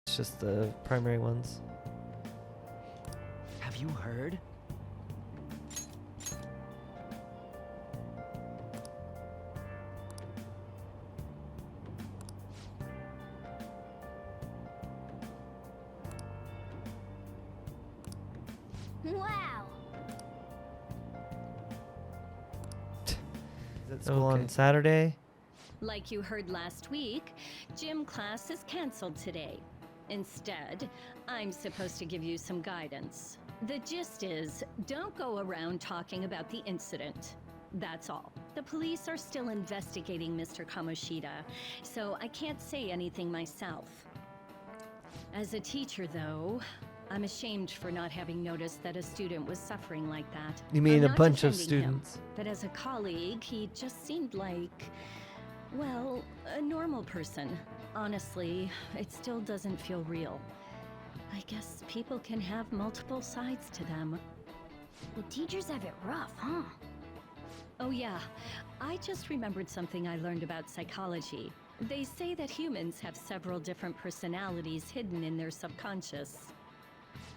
It's just the primary ones. Have you heard? Wow. So on Saturday. Like you heard last week, gym class is canceled today. Instead, I'm supposed to give you some guidance. The gist is, don't go around talking about the incident. That's all. The police are still investigating Mr. Kamoshida, so I can't say anything myself. As a teacher, though, I'm ashamed for not having noticed that a student was suffering like that. You mean I'm a not bunch of defending him, students? but as a colleague, he just seemed like, well, a normal person. Honestly, it still doesn't feel real. I guess people can have multiple sides to them. The teachers have it rough, huh? Oh yeah, I just remembered something I learned about psychology. They say that humans have several different personalities hidden in their subconscious.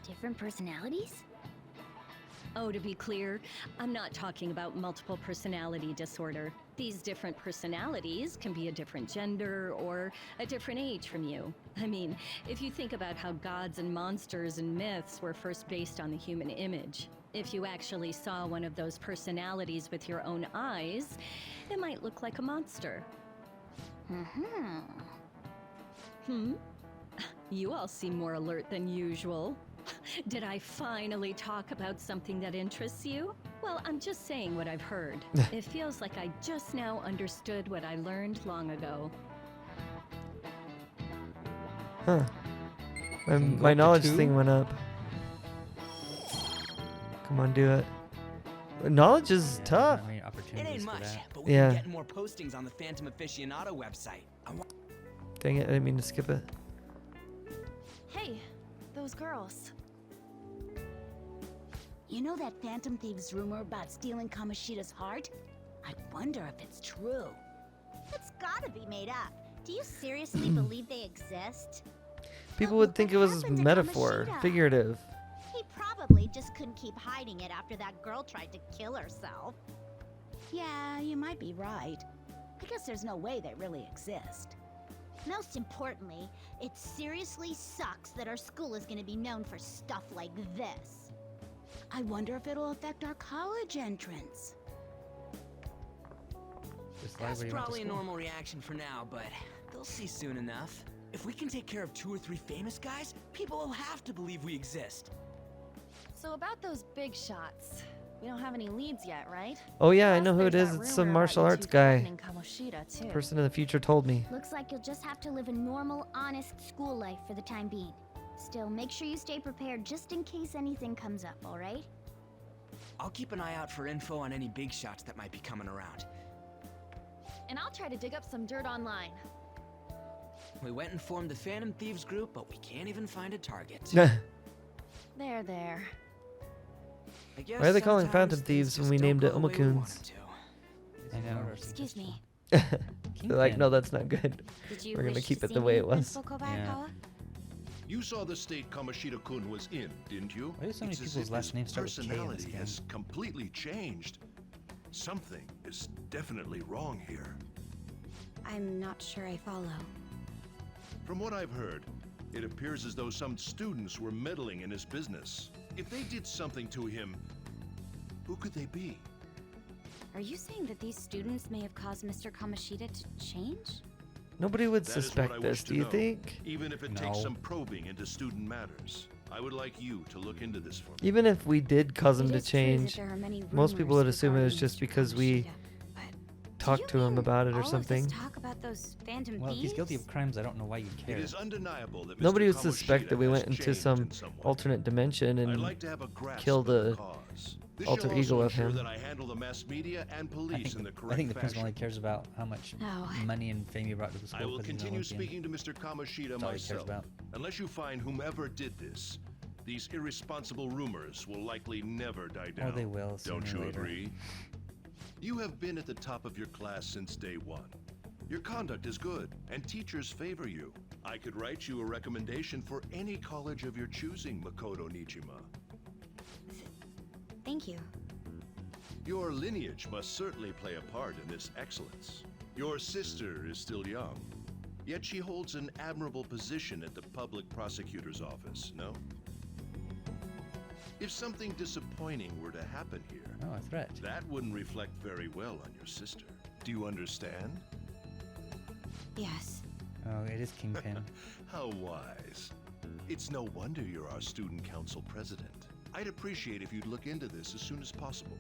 Different personalities? Oh, to be clear, I'm not talking about multiple personality disorder. These different personalities can be a different gender or a different age from you. I mean, if you think about how gods and monsters and myths were first based on the human image, if you actually saw one of those personalities with your own eyes, it might look like a monster. You all seem more alert than usual. Did I finally talk about something that interests you? Well, I'm just saying what I've heard. It feels like I just now understood what I learned long ago. Huh. Can you go My up to knowledge 2? thing went up. Come on, do it. Knowledge is tough. I mean, It opportunities ain't for much, that. but we Yeah. can get more postings on the Phantom Aficionado website. Dang it, I didn't mean to skip it. Hey, those girls. You know that Phantom Thieves rumor about stealing Kamoshida's heart? I wonder if it's true. It's gotta be made up. Do you seriously believe they exist? People But would look think what it was happened to metaphor, Kamoshida. figurative. He probably just couldn't keep hiding it after that girl tried to kill herself. Yeah, you might be right. I guess there's no way they really exist. Most importantly, it seriously sucks that our school is gonna be known for stuff like this. I wonder if it'll affect our college entrance. This That's library went to probably a school. normal reaction for now, but they'll see soon enough. If we can take care of 2 or 3 famous guys, people will have to believe we exist. So about those big shots. We don't have any leads yet, right? Oh yeah, I Plus, know who it there's is. that It's some rumor martial about you arts two guy. threatening Kamoshida, too. Person in the future told me. Looks like you'll just have to live a normal, honest school life for the time being. Still, make sure you stay prepared just in case anything comes up, alright? I'll keep an eye out for info on any big shots that might be coming around. And I'll try to dig up some dirt online. We went and formed the Phantom Thieves group, but we can't even find a target. There, there. I guess Why are they calling sometimes Phantom Thieves when things we just named don't it go the way we want Omakuns? them to. I know. Excuse me. They're like, no, that's not good. Did you We're gonna wish keep to it see the way me, it was. Principal Kobayakawa? You saw the state Kamoshida-kun was in, didn't you? Why do so many It's as people's if last his names start with K in this personality game? has completely changed. Something is definitely wrong here. I'm not sure I follow. From what I've heard, it appears as though some students were meddling in his business. If they did something to him, who could they be? Are you saying that these students may have caused Mr. Kamoshida to change? Nobody would That is what I suspect wish this, to do you know. think? Even if it takes No. some probing into student matters. I would like you to look into this for me. Even if we did cause him It to is true that change, there are many most people rumors would assume it was regarding just Mr. because we Kamoshida, but do talked you to him mean about it or all of this something. talk about those Phantom Well, if he's guilty of Thieves? crimes, I don't know why you'd It care. is undeniable that Mr. Nobody would suspect Kamoshida that we has went into changed some in some way. alternate dimension I'd and like to have a grasp kill of the cause. This alter shall ego also of ensure him. that I handle the mass media and I police think, in the I correct think the principal fashion. only cares about how much No. money and fame you brought to the school. I will 'cause he's an continue Olympian. speaking to Mr. Kamoshida That's all he cares myself. about. Unless you find whomever did this, these irresponsible rumors will likely never die down. Or they will sooner Don't or you later. agree? You have been at the top of your class since day one. Your conduct is good, and teachers favor you. I could write you a recommendation for any college of your choosing, Makoto Nijima. Thank you. Your lineage must certainly play a part in this excellence. Your sister is still young, yet she holds an admirable position at the public prosecutor's office, no? If something disappointing were to happen here, Oh, a threat. that wouldn't reflect very well on your sister. Do you understand? Yes. Oh, it is Kingpin. How wise. It's no wonder you're our student council president. I'd appreciate if you'd look into this as soon as possible.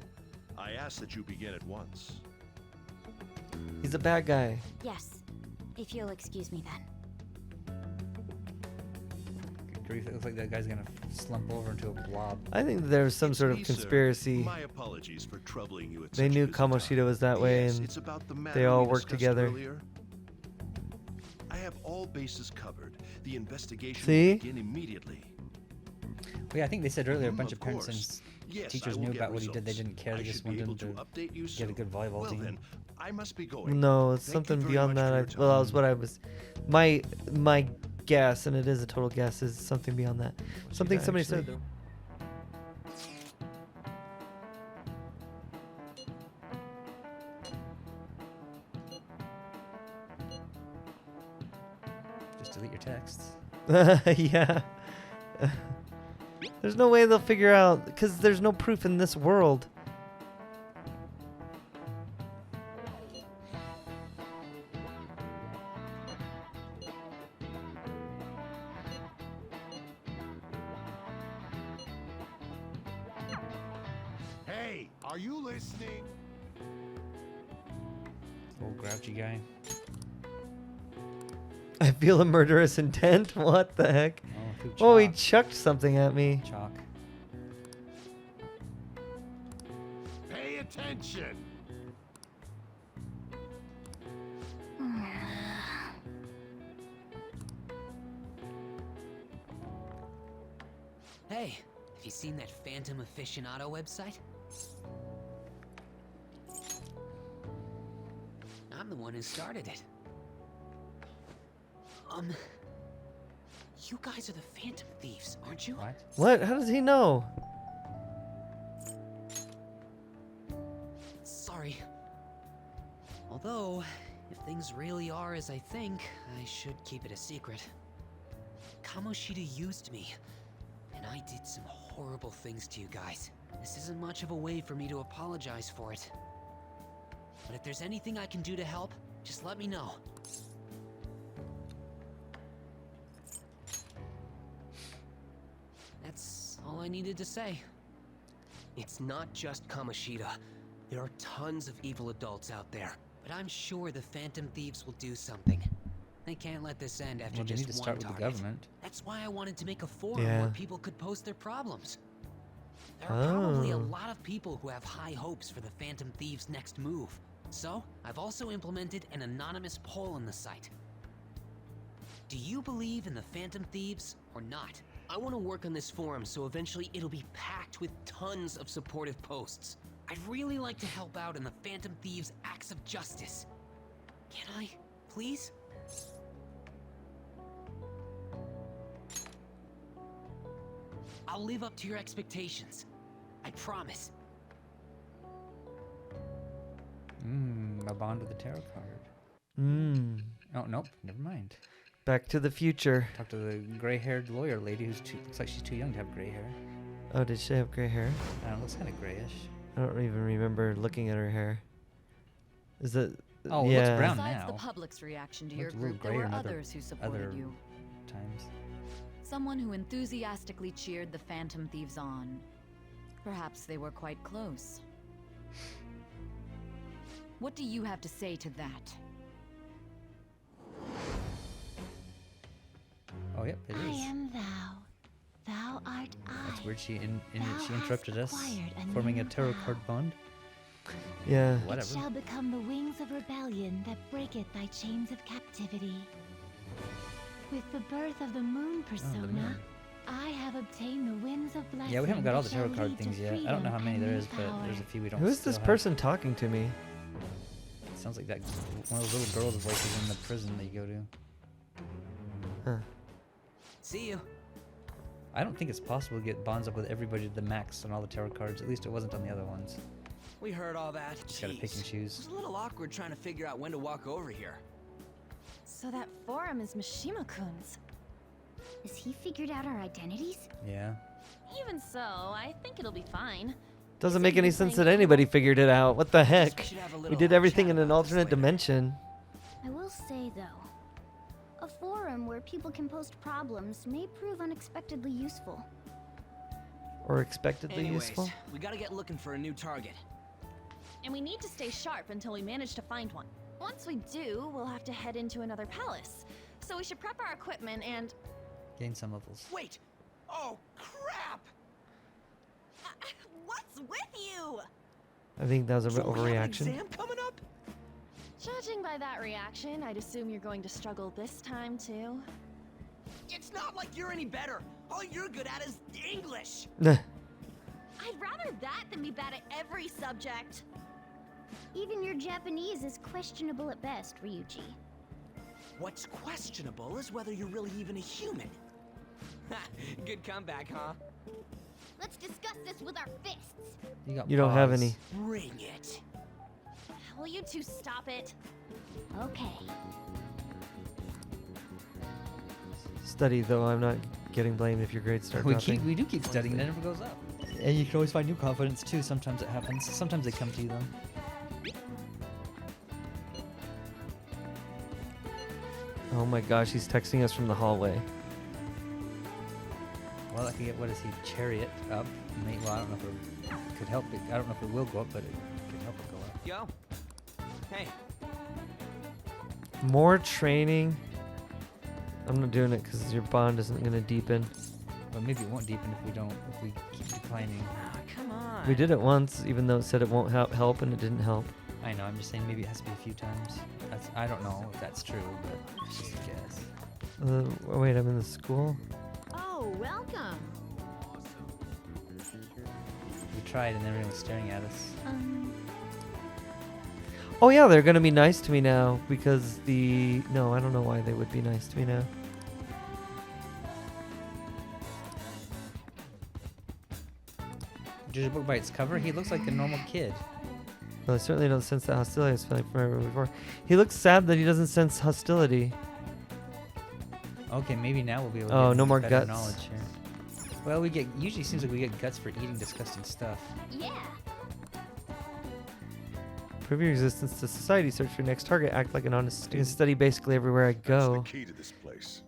I ask that you begin at once. He's a bad guy. Yes. If you'll excuse me then. Good grief, it looks like that guy's gonna slump over into a blob. I think there's some It's sort of me, sir. conspiracy. My apologies for troubling you at They such knew a busy time. Kamoshida was that way, Yes, and it's about the they matter all we worked discussed together. earlier. I have all bases covered. The investigation See? will begin immediately. Well, yeah, I think they said earlier a bunch of course. parents Yes, teachers I will knew get about what he did. They results. didn't care. I They just should be wanted able him to update you get a soon. good volleyball Well team. then, I must be going. No, it's Thank you something very beyond much for that. your Well, that time. was what I was. My guess, and it is a total guess, is something beyond that. Something somebody said. actually- Just delete your texts. Yeah. There's no way they'll figure out, because there's no proof in this world. Hey, are you listening? Old grouchy guy. I feel a murderous intent. What the heck? Oh, threw Oh, he chalk. chucked something at me. Chalk. Pay attention. Hey, have you seen that Phantom Aficionado website? I'm the one who started it. You guys are the Phantom Thieves, aren't you? What? What? How does he know? Sorry. Although, if things really are as I think, I should keep it a secret. Kamoshida used me, and I did some horrible things to you guys. This isn't much of a way for me to apologize for it. But if there's anything I can do to help, just let me know. That's all I needed to say. It's not just Kamoshida. There are tons of evil adults out there. But I'm sure the Phantom Thieves will do something. They can't let this end after Well, they just need to one start with the target. government. That's why I wanted to make a forum Yeah. where people could post their problems. There are probably a Oh. lot of people who have high hopes for the Phantom Thieves' next move. So, I've also implemented an anonymous poll on the site. Do you believe in the Phantom Thieves or not? I want to work on this forum so eventually it'll be packed with tons of supportive posts. I'd really like to help out in the Phantom Thieves' acts of justice. Can I, please? I'll live up to your expectations. I promise. A bond with the tarot card. Oh, nope, never mind. Back to the future. Talk to the gray-haired lawyer lady who's looks like she's too young to have gray hair. Oh, did she have gray hair? I don't know, looks kind of grayish. I don't even remember looking at her hair. Is it? Oh, it looks yeah. brown Besides now. the public's reaction to your Looked a little group, there grayer were in other- others who supported other- you. Times. Someone who enthusiastically cheered the Phantom Thieves on. Perhaps they were quite close. What do you have to say to that? Oh, yep, it I is. am thou. Thou art I. That's weird. She Thou she interrupted hast us, acquired a forming a new tarot vow. card bond. Yeah. It Whatever. shall become the wings of rebellion that breaketh thy chains of captivity. With the birth of the moon persona, moon. I have obtained the winds of blessing. Yeah, we haven't got all the that shall tarot card lead to things yet. I don't know freedom how many and there new is, but power. there's a few we don't. Who is this still have. person talking to me? It's Sounds like that one of those little girls' voices in the prison that you go to. Huh. See you. I don't think it's possible to get bonds up with everybody to the max on all the tarot cards. At least it wasn't on the other ones. We heard all that. Just gotta pick and Jeez. choose. It's a little awkward trying to figure out when to walk over here. So that forum is Mishima-kun's. Has he figured out our identities? Yeah. Even so, I think it'll be fine. Doesn't make any sense that anybody figured it out. What the heck? should have a We little did everything chat in an about this alternate later. dimension. I will say, though, a forum where people can post problems may prove unexpectedly useful. Or expectedly Anyways, useful. we gotta get looking for a new target. And we need to stay sharp until we manage to find one. Once we do, we'll have to head into another palace. So we should prep our equipment and... Gain some levels. Wait! Oh, crap! What's with you? I think that was a So bit we have an overreaction. exam coming up? Judging by that reaction, I'd assume you're going to struggle this time too. It's not like you're any better. All you're good at is English. I'd rather that than be bad at every subject. Even your Japanese is questionable at best, Ryuji. What's questionable is whether you're really even a human. Good comeback, huh? Let's discuss this with our fists. You don't have paws. any. Bring it. Will you two stop it? Okay. Study, though. I'm not getting blamed if your grades start dropping. We do keep studying, and it never goes up. And you can always find new confidence too. Sometimes it happens. Sometimes they come to you though. Oh my gosh, he's texting us from the hallway. Well, I could get, what is he, chariot up? Well, I don't know if it could help it. I don't know if it will go up, but it could help it go up. Yo. Hey. More training. I'm not doing it because your bond isn't going to deepen. But maybe it won't deepen if we keep declining. Ah, come on. We did it once, even though it said it won't help, and it didn't help. I know, I'm just saying maybe it has to be a few times. I don't know if that's true, but it's just a guess. Wait, I'm in the school? Oh, welcome. We tried and everyone was staring at us. Oh yeah, they're gonna be nice to me now because no, I don't know why they would be nice to me now. Judge a book by its cover, he looks like a normal kid. Well, I certainly don't sense that hostility I was feeling from everyone before. He looks sad that he doesn't sense hostility. Okay, maybe now we'll be able to Oh, get no more better guts. knowledge here. Well, usually seems like we get guts for eating disgusting stuff. Yeah. Prove your resistance to society. Search for your next target. Act like an honest student. Study basically everywhere I go. That's the key to this place.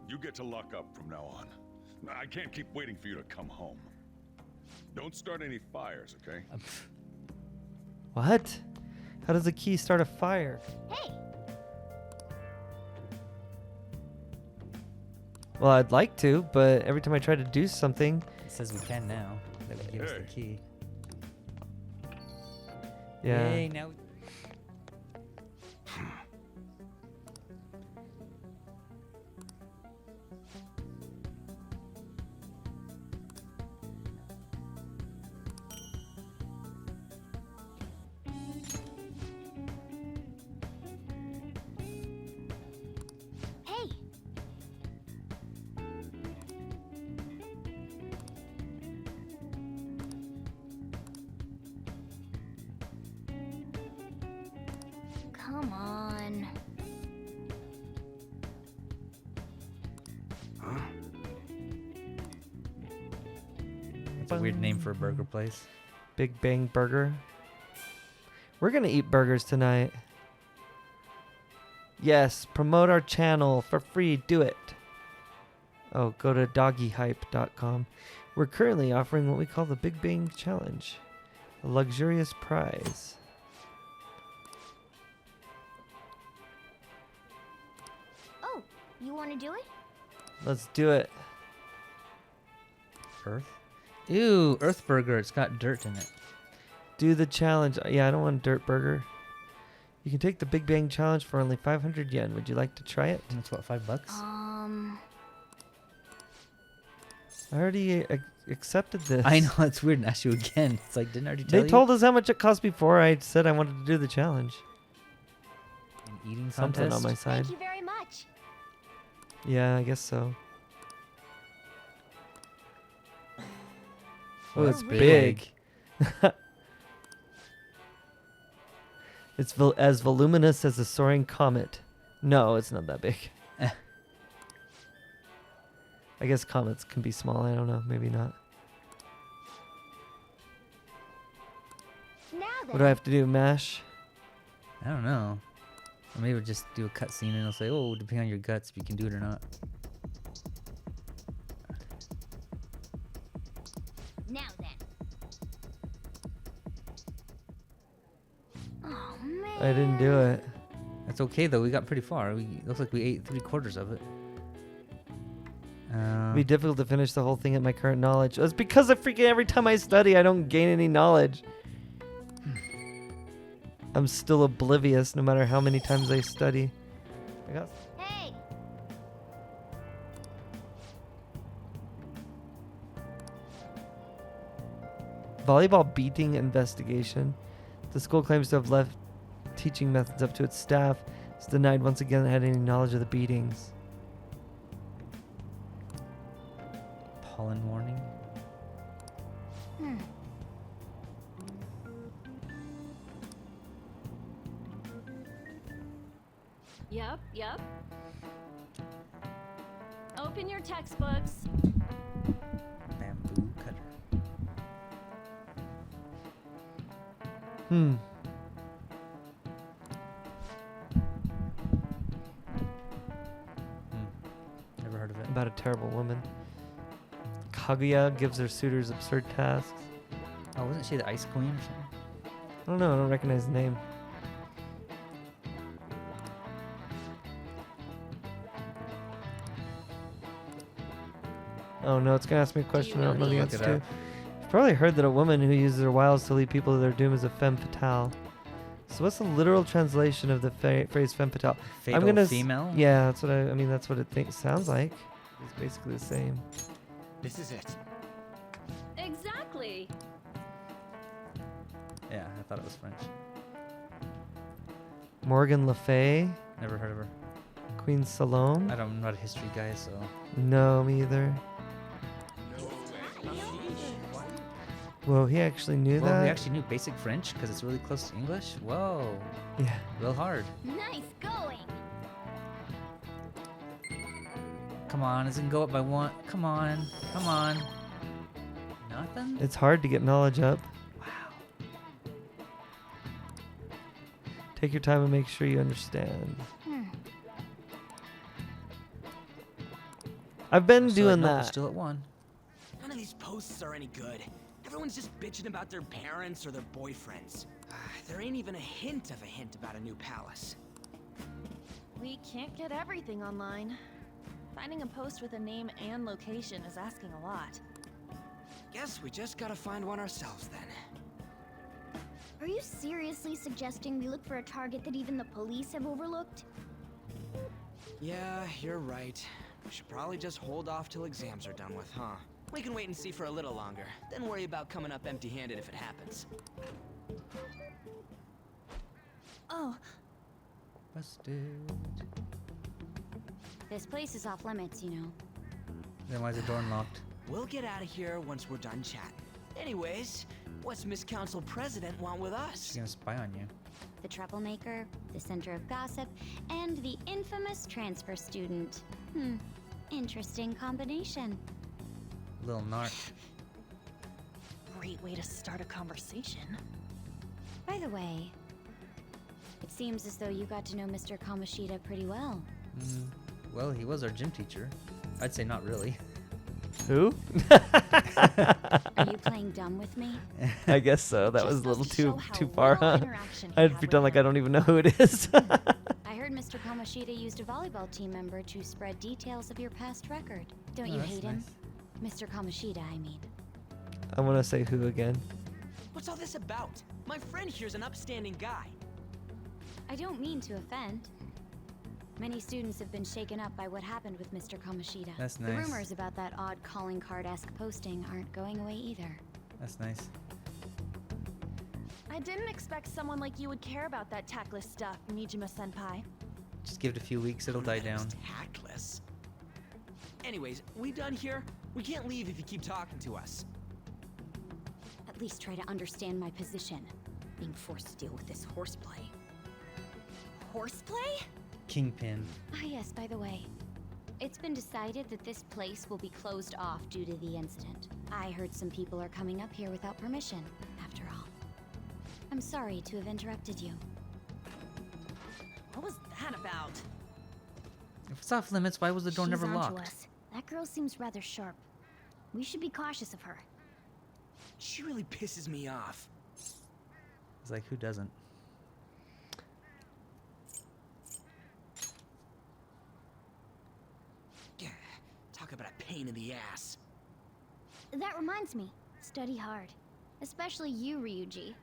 You get to lock up from now on. I can't keep waiting for you to come home. Don't start any fires, okay? What? How does a key start a fire? Hey, Well, I'd like to, but every time I try to do something, It says we can now. That would give us the Hey. key. yeah. Yay, now. hey. Come on. That's a weird name for a burger place. Big Bang Burger. We're gonna eat burgers tonight. Yes, promote our channel for free. Do it. Oh, go to doggyhype.com. We're currently offering what we call the Big Bang Challenge, a luxurious prize. Oh, you want to do it? Let's do it. Earth? Ew, Earth Burger. It's got dirt in it. Do the challenge. Yeah, I don't want a dirt burger. You can take the Big Bang Challenge for only 500 yen. Would you like to try it? And it's what, $5? I already accepted this. I know, it's weird to ask you again. It's like, didn't I already tell They you? told us how much it cost before I said I wanted to do the challenge. An eating Something contest? on my side. Thank you very much. Yeah, I guess so. Oh, Well, it's that's big. It's as voluminous as a soaring comet. No, it's not that big. I guess comets can be small. I don't know. Maybe not. Now then. What do I have to do? Mash? I don't know. Or maybe we'll just do a cutscene and it'll say, oh, depending on your guts, if you can do it or not. Now then. Oh man. I didn't do it. That's okay, though. We got pretty far. Looks like we ate 3/4 of it. It'd be difficult to finish the whole thing at my current knowledge. It's because every time I study, I don't gain any knowledge. I'm still oblivious no matter how many times I study. I got. Hey. Volleyball beating investigation. The school claims to have left teaching methods up to its staff. It's denied once again it had any knowledge of the beatings. Pollen warning. Yep. Open your textbooks. Bamboo cutter. Never heard of it. About a terrible woman. Kaguya gives her suitors absurd tasks. Oh, wasn't she the ice queen or something? I don't know. I don't recognize the name. Oh no, it's gonna ask me a question I don't know the Look answer it to. up. You've probably heard that a woman who uses her wiles to lead people to their doom is a femme fatale. So what's the literal translation of the phrase femme fatale? Fatal I'm gonna female? Yeah, that's what I mean. That's what it sounds like. It's basically the same. This is it. Exactly. Yeah, I thought it was French. Morgan Le Fay, Never heard of her. Queen Salome. I'm not a history guy, so. No, me either. Whoa, he actually knew Well, that. we actually knew basic French because it's really close to English. Whoa. Yeah. Real hard. Nice going. Come on, it's gonna go up by one. Come on. Nothing? It's hard to get knowledge up. Wow. Take your time and make sure you understand. I've been doing Nope, we're that. still at 1. None of these posts are any good. Everyone's just bitching about their parents or their boyfriends. There ain't even a hint about a new palace. We can't get everything online. Finding a post with a name and location is asking a lot. Guess we just gotta find one ourselves then. Are you seriously suggesting we look for a target that even the police have overlooked? Yeah, you're right. We should probably just hold off till exams are done with, huh? We can wait and see for a little longer, then worry about coming up empty-handed if it happens. Oh, Busted. This place is off limits, you know. Then why is the door unlocked? We'll get out of here once we're done chatting. Anyways, what's Miss Council President want with us? She's gonna spy on you. The troublemaker, the center of gossip, and the infamous transfer student. Interesting combination. Little narc. great way to start a conversation. By the way, it seems as though you got to know Mr. Kamoshida pretty well. Well, he was our gym teacher. I'd say not really. Who? Are you playing dumb with me? I guess so. That was a little too far, little huh? interaction he I'd had pretend with like I him. don't even know who it is. I heard Mr. Kamoshida used a volleyball team member to spread details of your past record. Don't you that's hate him? Mr. Kamoshida, I mean. I want to say who again. What's all this about? My friend here's an upstanding guy. I don't mean to offend. Many students have been shaken up by what happened with Mr. Kamoshida. That's The nice. rumors about that odd calling card-esque posting aren't going away either. That's nice. I didn't expect someone like you would care about that tactless stuff, Nijima-senpai. Just give it a few weeks, it'll die down. Tactless. Anyways, we done here? We can't leave if you keep talking to us. At least try to understand my position. Being forced to deal with this horseplay. Horseplay? Kingpin. Ah yes, by the way. It's been decided that this place will be closed off due to the incident. I heard some people are coming up here without permission, after all. I'm sorry to have interrupted you. What was that about? If it's off limits, why was the door She's never onto locked? us. That girl seems rather sharp. We should be cautious of her. She really pisses me off. It's like, who doesn't? Talk about a pain in the ass. That reminds me, study hard. Especially you, Ryuji.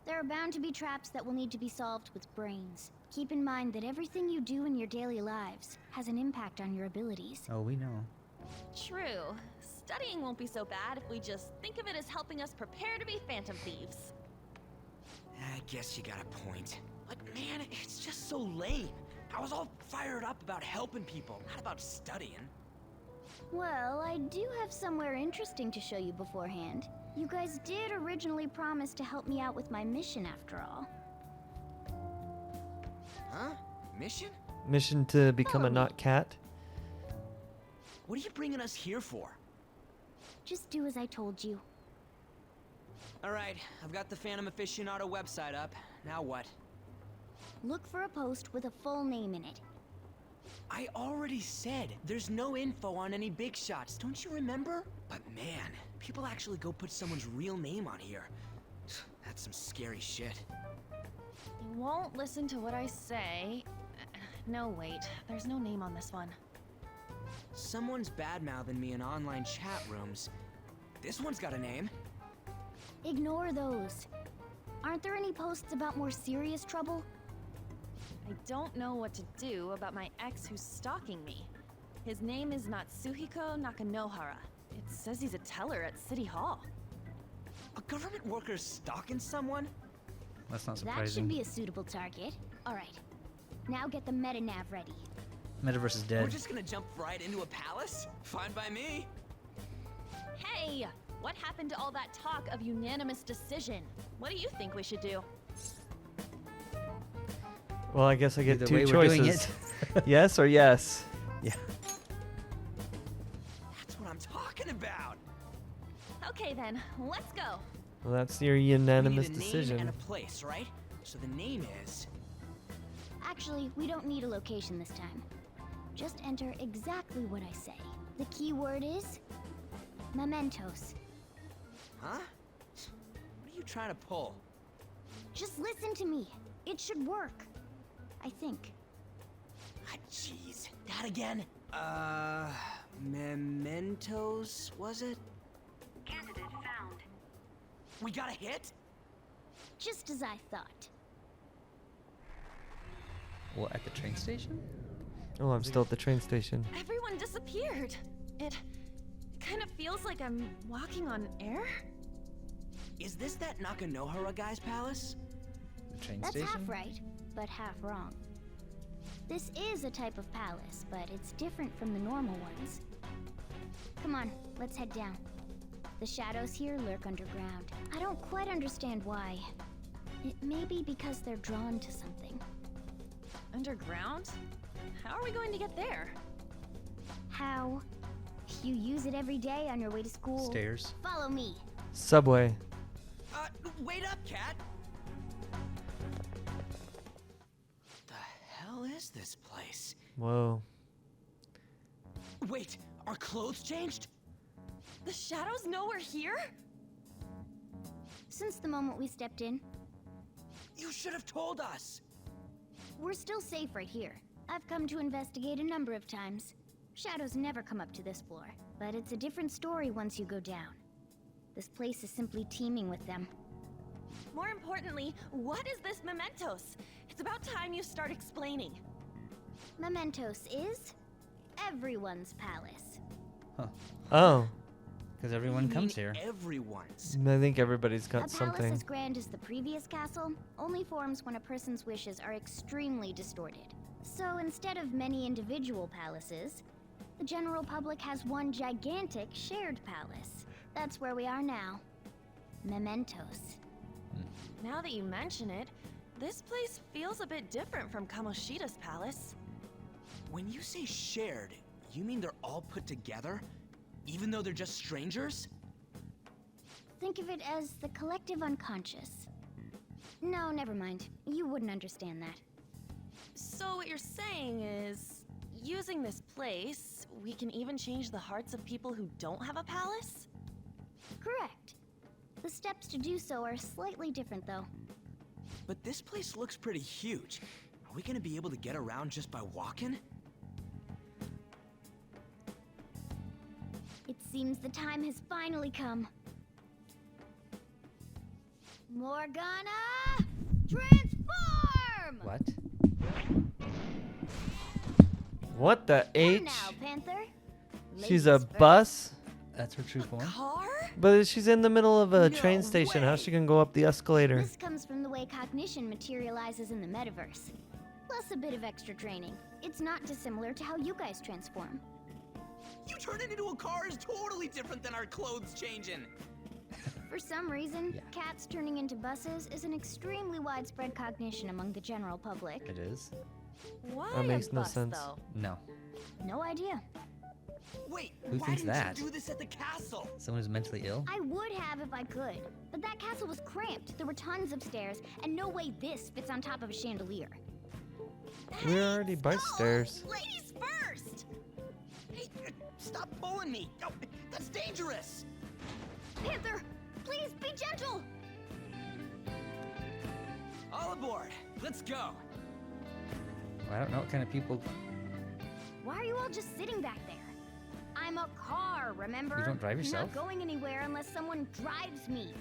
There are bound to be traps that will need to be solved with brains. Keep in mind that everything you do in your daily lives has an impact on your abilities. Oh, we know. True. Studying won't be so bad if we just think of it as helping us prepare to be phantom thieves. I guess you got a point. But man, it's just so lame. I was all fired up about helping people, not about studying. Well, I do have somewhere interesting to show you beforehand. You guys did originally promise to help me out with my mission after all. Huh? Mission? Mission to become a not cat. What are you bringing us here for? Just do as I told you. Alright, I've got the Phantom Aficionado website up. Now what? Look for a post with a full name in it. I already said there's no info on any big shots, don't you remember? But man, people actually go put someone's real name on here. That's some scary shit. You won't listen to what I say. No, wait. There's no name on this one. Someone's bad-mouthing me in online chat rooms. This one's got a name. Ignore those. Aren't there any posts about more serious trouble? I don't know what to do about my ex who's stalking me. His name is Natsuhiko Nakanohara. It says he's a teller at City Hall. A government worker stalking someone? That's not That surprising. should be a suitable target. Alright. Now get the meta-nav ready. Metaverse is dead. We're just gonna jump right into a palace? Fine by me. Hey! What happened to all that talk of unanimous decision? What do you think we should do? Well, I guess I get The two way we're doing choices. Yes or yes? Yeah. That's what I'm talking about. Okay then, let's go. Well, that's your We unanimous need a decision. name and a place, right? So the name is... Actually, we don't need a location this time. Just enter exactly what I say. The key word is... Mementos. Huh? What are you trying to pull? Just listen to me. It should work. I think. Ah, jeez. That again? Mementos, was it? Candidate found. We got a hit? Just as I thought. What, at the train station? Oh, I'm still at the train station. Everyone disappeared. It kind of feels like I'm walking on air. Is this that Nakanohara guy's palace? The train That's station? half right, but half wrong. This is a type of palace, but it's different from the normal ones. Come on, let's head down. The shadows here lurk underground. I don't quite understand why. It may be because they're drawn to something. Underground? How are we going to get there? How? You use it every day on your way to school. Stairs. Follow me. Subway. Wait up, cat! The hell is this place? Whoa. Wait, our clothes changed? The shadows know we're here? Since the moment we stepped in, You should have told us! we're still safe right here. I've come to investigate a number of times. Shadows never come up to this floor, but it's a different story once you go down. This place is simply teeming with them. More importantly, what is this Mementos? It's about time you start explaining. Mementos is everyone's palace. Oh, Because everyone comes here. Everyone's. I think everybody's A got palace something. as grand as the previous castle only forms when a person's wishes are extremely distorted. So instead of many individual palaces, the general public has one gigantic shared palace. That's where we are now. Mementos. Now that you mention it, this place feels a bit different from Kamoshida's palace. When you say shared, you mean they're all put together? Even though they're just strangers? Think of it as the collective unconscious. No, never mind. You wouldn't understand that. So what you're saying is, using this place, we can even change the hearts of people who don't have a palace? Correct. The steps to do so are slightly different, though. But this place looks pretty huge. Are we gonna be able to get around just by walking? It seems the time has finally come. Morgana! Transform! What? What the Come H? now, Panther. She's a Ladies first. bus? That's her true form? Car? But she's in the middle of a No train station. way. How's she gonna go up the escalator? This comes from the way cognition materializes in the metaverse. Plus a bit of extra training. It's not dissimilar to how you guys transform. You turning into a car is totally different than our clothes changing. For some reason, Yeah. cats turning into buses is an extremely widespread cognition among the general public. It is? Why That makes a no bus, sense. though? No. No idea. Wait, Who why thinks didn't that? you do this at the castle? Someone who's mentally ill? I would have if I could, but that castle was cramped. There were tons of stairs, and no way this fits on top of a chandelier. We're already by stairs. Ladies first! Hey, stop pulling me! No, that's dangerous! Panther, please be gentle! All aboard! Let's go! I don't know what kind of people... Why are you all just sitting back there? I'm a car, remember? You don't drive I'm yourself? not going anywhere unless someone drives me.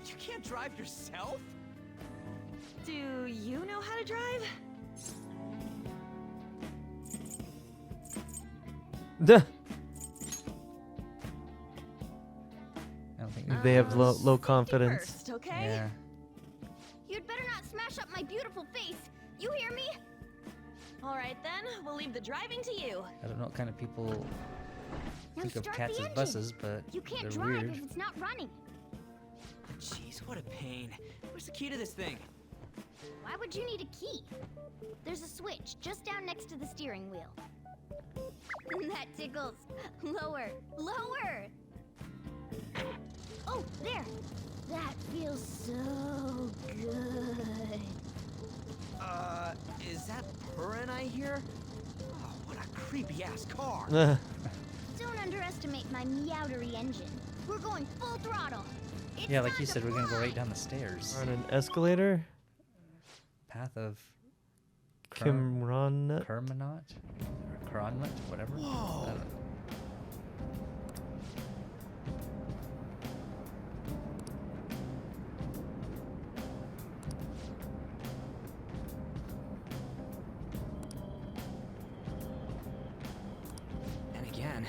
You can't drive yourself? Do you know how to drive? Duh. I don't think They have low Safety confidence. First, okay? Yeah. You'd better not smash up my beautiful face. You hear me? All right then, we'll leave the driving to you. I don't know what kind of people Now think of start cats the as engine. buses, but You can't they're drive weird. if it's not running. Jeez, what a pain. Where's the key to this thing? Why would you need a key? There's a switch just down next to the steering wheel. That tickles. Lower, lower. Oh, there. That feels so good. Is that purring I hear? Oh, what a creepy-ass car. Don't underestimate my meowdery engine. We're going full throttle. It's Yeah, like time you to said, we're gonna go fly. right down the stairs. On an escalator? Path of... Qimranut? Qimranut? Or Qimranut? Whatever. Whoa. I don't know. And again.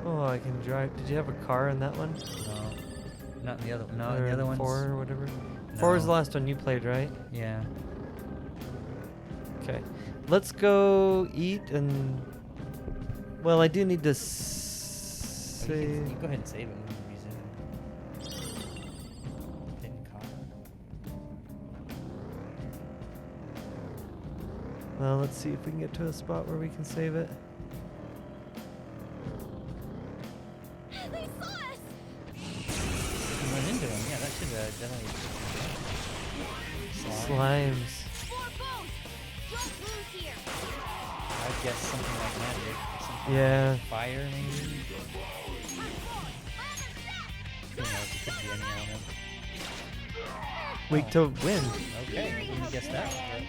Oh, I can drive. Did you have a car in that one? No. Not in the other one. No, Or in the other in one's... 4 or whatever? 4 is the No. last one you played, right? Yeah. Okay. Let's go eat and... Well, I do need to Or you save... can go ahead and save it when you resume. Hidden car. Well, let's see if we can get to a spot where we can save it. They saw us. You run into him. Yeah, that should definitely... Slime. Slimes. Four boats. Don't lose here. I guess something like magic. Or something Yeah. like fire, maybe? Who knows? It could be any element. Weak to wind. Okay, I didn't guess that. But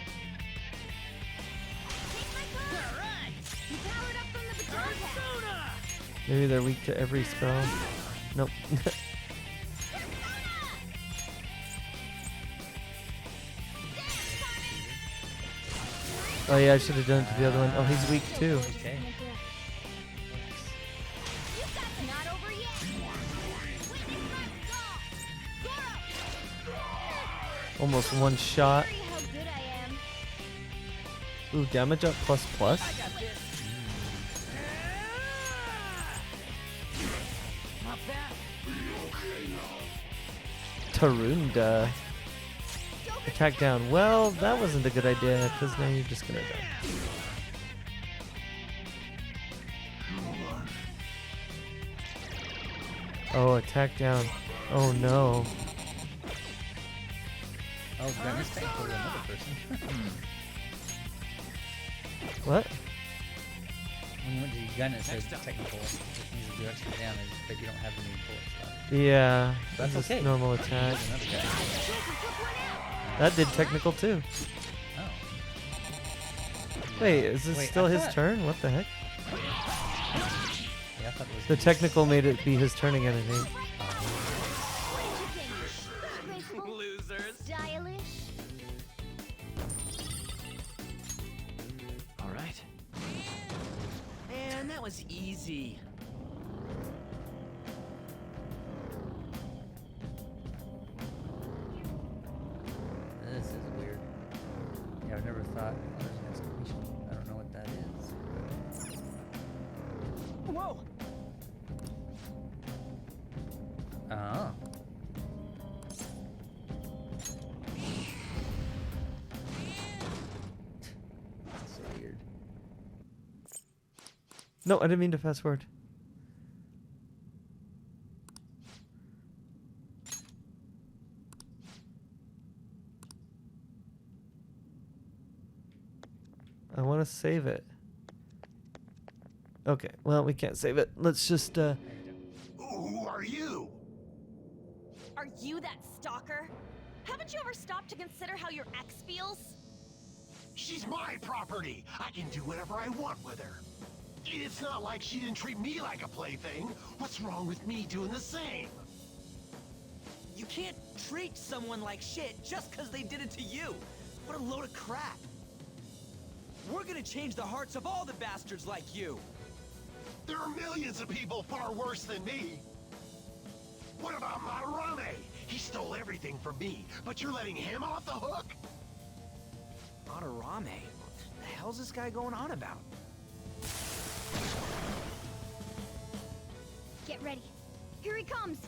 Take my car. You powered up from the baton pack. Maybe they're weak to every spell. Nope. Oh yeah, I should have done it to the other one. Oh, he's weak too. Okay. Not over yet. Almost one shot. Sorry how good I am. Ooh, damage up plus plus. Tarunda. Attack down. Well, that wasn't a good idea, because now you're just gonna die. Oh, attack down. Oh no. Oh, Granny's technically another person. What? When you went to your gun, it says technical, which means you do extra damage, but you don't have any bullets left. Yeah, That's just okay. normal attack. There's another guy. That did technical too. Oh. Wait, is this Wait, still I his thought- turn? What the heck? Yeah, I thought it was The technical made it be his turn again, I think. Losers. Stylish. All right. Man, that was easy. This is weird. Yeah, I've never thought. Oh, there's an exclamation. I don't know what that is. Whoa! Oh. That's so weird. No, I didn't mean to fast forward. I want to save it. Okay, well, we can't save it. Let's just, Who are you? Are you that stalker? Haven't you ever stopped to consider how your ex feels? She's my property. I can do whatever I want with her. It's not like she didn't treat me like a plaything. What's wrong with me doing the same? You can't treat someone like shit just because they did it to you. What a load of crap. We're gonna change the hearts of all the bastards like you. There are millions of people far worse than me. What about Madarame? He stole everything from me, but you're letting him off the hook? Madarame? What the hell's this guy going on about? Get ready. Here he comes.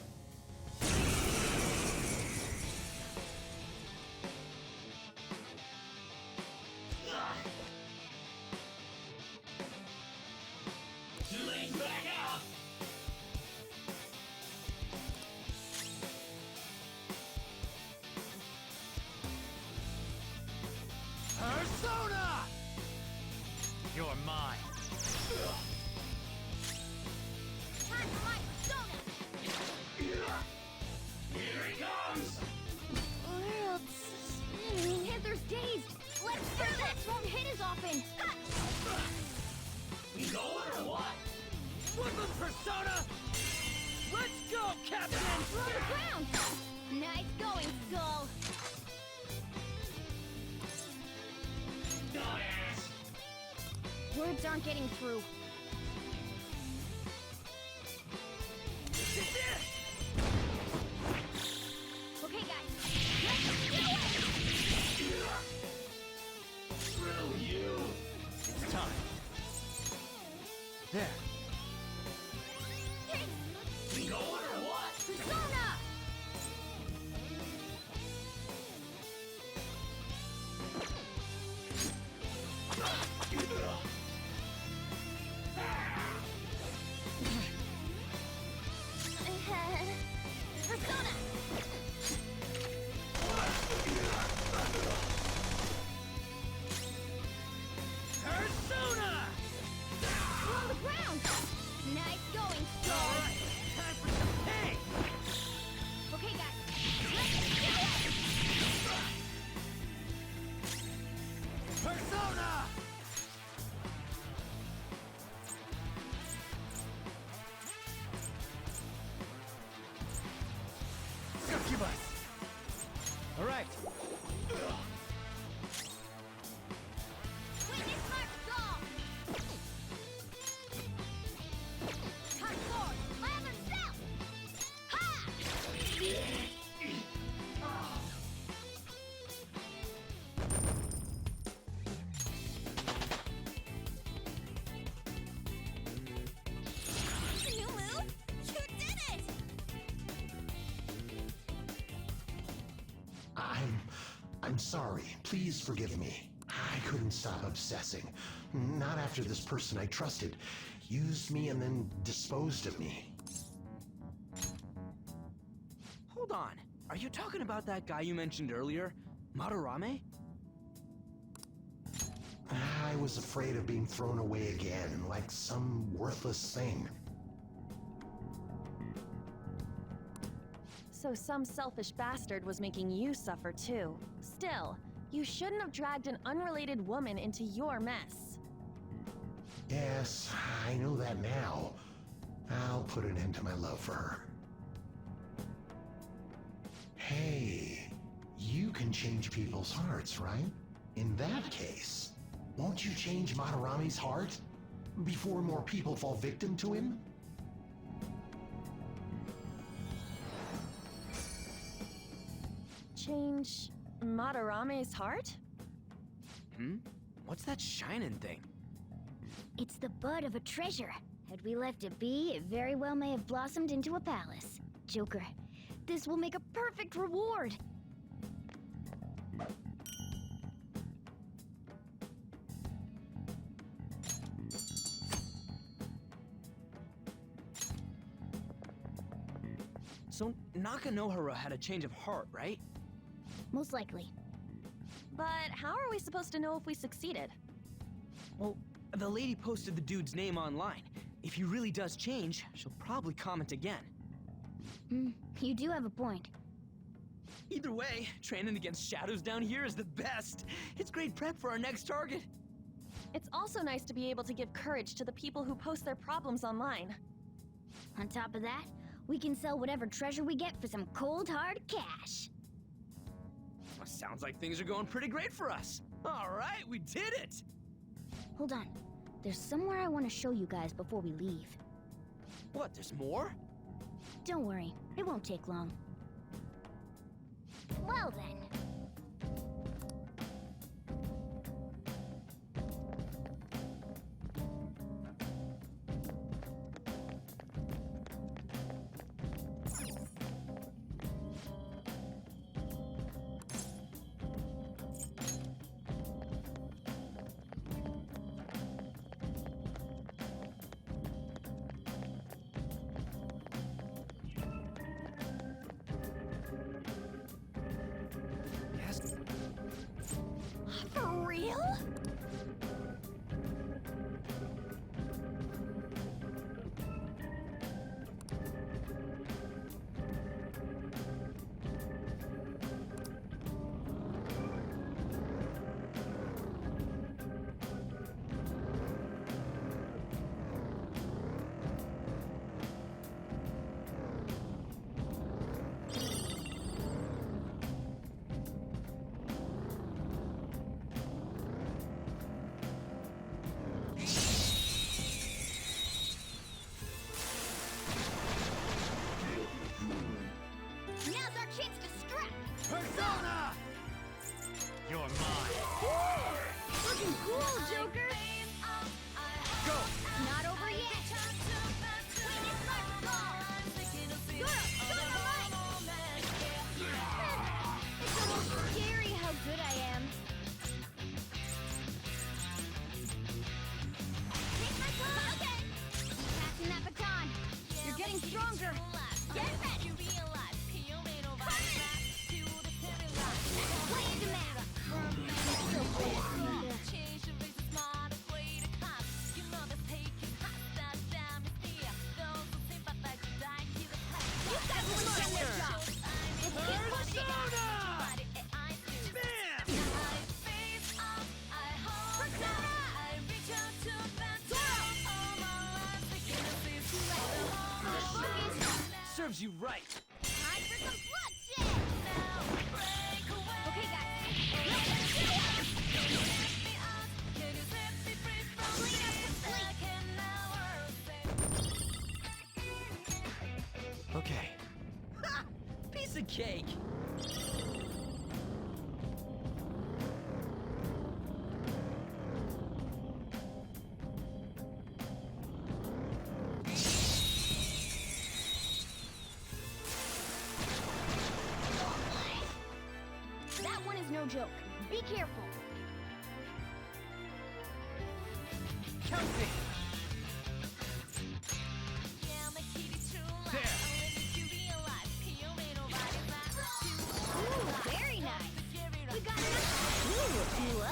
Persona! You're mine. Time for my persona. Here he comes! World's spinning. Hither's dazed. Let's do this. Won't hit as often. We going or what? Woodland Persona! Let's go, Captain! We're on the ground. Nice going, Skull. Words aren't getting through. Okay, guys. Let's do it! Screw you! It's time. There. We going or what? Persona! I'm sorry. Please forgive me. I couldn't stop obsessing. Not after this person I trusted used me and then disposed of me. Hold on. Are you talking about that guy you mentioned earlier? Madarame? I was afraid of being thrown away again, like some worthless thing. So some selfish bastard was making you suffer too. Still, you shouldn't have dragged an unrelated woman into your mess. Yes, I know that now. I'll put an end to my love for her. Hey, you can change people's hearts, right? In that case, won't you change Madarame's heart before more people fall victim to him? Change Madarame's heart? What's that shining thing? It's the bud of a treasure. Had we left it be, it very well may have blossomed into a palace. Joker, this will make a perfect reward. So Nakanohara had a change of heart, right? Most likely. But how are we supposed to know if we succeeded? Well, the lady posted the dude's name online. If he really does change, she'll probably comment again. You do have a point. Either way, training against shadows down here is the best. It's great prep for our next target. It's also nice to be able to give courage to the people who post their problems online. On top of that, we can sell whatever treasure we get for some cold hard cash. Well, sounds like things are going pretty great for us. All right, we did it! Hold on. There's somewhere I want to show you guys before we leave. What, there's more? Don't worry, it won't take long. Well then. Yes. For real? Now's our chance to strike! Persona! You're mine. Looking cool, Joker! Go! Not over yet! Witness Mark Ball! Go to light! It's almost scary how good I am. Take my paw! Okay! Passing that baton. You're getting stronger. Get ready! Play into math! You guys will learn their job! Let's get pushing! Serves you right. Time for some bloodshed! Okay, guys. Okay. Ha! Piece of cake. That one is no no joke. Be careful. Count me. There. Ooh, very nice. We got enough. Ooh, you up.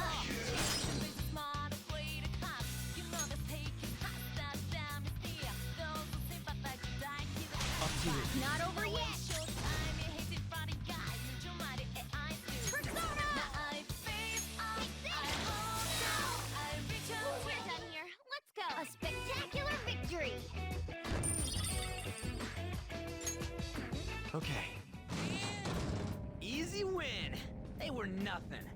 Up to you. Not over yet. We're done here. Let's go. A spectacular victory. Okay. Easy win. They were nothing.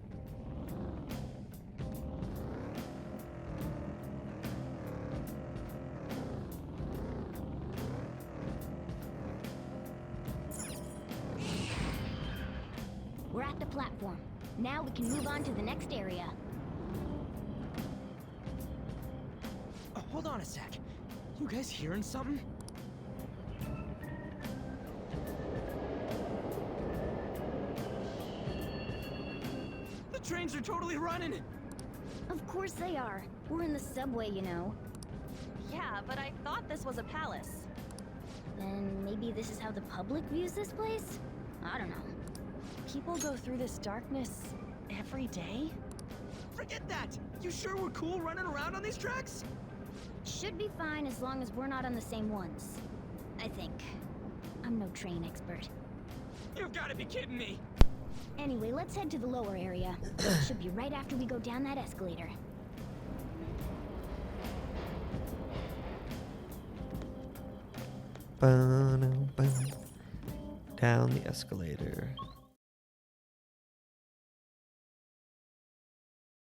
We're at the platform. Now we can move on to the next area. Oh, hold on a sec. You guys hearing something? The trains are totally running. Of course they are. We're in the subway, you know. Yeah, but I thought this was a palace. Then maybe this is how the public views this place? I don't know. People go through this darkness every day? Forget that! You sure we're cool running around on these tracks? Should be fine as long as we're not on the same ones. I think. I'm no train expert. You've got to be kidding me! Anyway, let's head to the lower area. Should be right after we go down that escalator. Ba-dum-bum. Down the escalator.